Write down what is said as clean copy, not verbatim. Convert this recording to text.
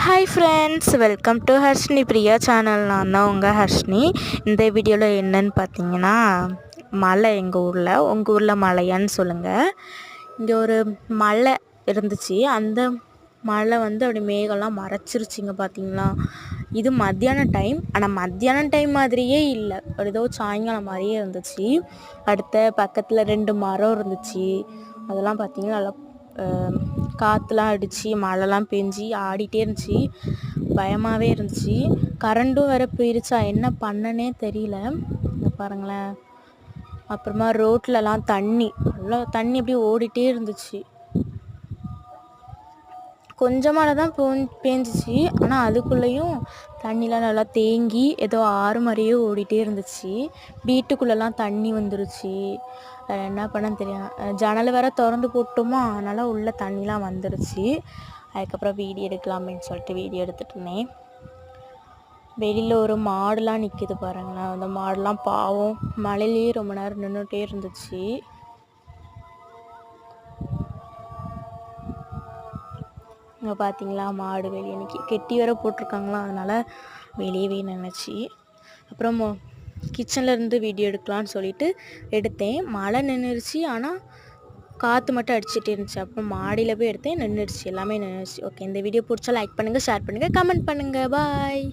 Hi friends, welcome to Harshini Priya channel. நான் தான் உங்கள் ஹர்ஷினி. இந்த வீடியோவில் என்னன்னு பார்த்தீங்கன்னா, மழை எங்கள் ஊரில். உங்கள் ஊரில் மழையான்னு சொல்லுங்கள். இங்கே ஒரு மலை இருந்துச்சு. அந்த மழை வந்து அப்படி மேகம்லாம் மறைச்சிருச்சிங்க பார்த்தீங்களா. இது மத்தியான டைம். ஆனால் மத்தியான டைம் மாதிரியே இல்லை, ஏதோ சாயங்காலம் மாதிரியே இருந்துச்சு. அடுத்த பக்கத்தில் 2 மரம் இருந்துச்சு. அதெல்லாம் பார்த்தீங்கன்னா நல்லா காற்றுலாம் அடித்து மழைலாம் பெஞ்சி ஆடிட்டே இருந்துச்சு. பயமாகவே இருந்துச்சு. கரண்ட்டும் வேறு போயிருச்சா, என்ன பண்ணனே தெரியல. இங்கே பாருங்களேன். அப்புறமா ரோட்லலாம் தண்ணி, நல்லா தண்ணி அப்படியே ஓடிட்டே இருந்துச்சு. கொஞ்சமாக தான் பேஞ்சிச்சு. ஆனால் அதுக்குள்ளேயும் தண்ணிலாம் நல்லா தேங்கி ஏதோ ஆறு மாதிரியே ஓடிட்டே இருந்துச்சு. வீட்டுக்குள்ளெல்லாம் தண்ணி வந்துருச்சு. என்ன பண்ணன்னு தெரியும். ஜன்னல் வேற திறந்து போட்டோமா, அதனால் உள்ள தண்ணிலாம் வந்துருச்சு. அதுக்கப்புறம் வீடியோ எடுக்கலாமேன்னு சொல்லிட்டு வீடியோ எடுத்துகிட்டு இருந்தேன். வெளியில் ஒரு மாடுலாம் நிற்கிது பாருங்களேன். அந்த மாடுலாம் பாவம் மழையிலேயே ரொம்ப நேரம் நின்றுட்டே இருந்துச்சு. இங்கே பார்த்தீங்களா, மாடு வெளியே நிற்கி கெட்டி வேற போட்டிருக்காங்களா, அதனால் வெளியவே நினச்சி. அப்புறம் கிச்சனில் இருந்து வீடியோ எடுக்கலான்னு சொல்லிட்டு எடுத்தேன். மழை நின்றுருச்சு, ஆனால் காற்று மட்டும் அடிச்சுட்டே இருந்துச்சு. அப்புறம் மாடியில் போய் எடுத்தேன், நின்றுடுச்சு, எல்லாமே நின்றுச்சு. ஓகே, இந்த வீடியோ பிடிச்சா லைக் பண்ணுங்கள், ஷேர் பண்ணுங்கள், கமெண்ட் பண்ணுங்கள். பாய்.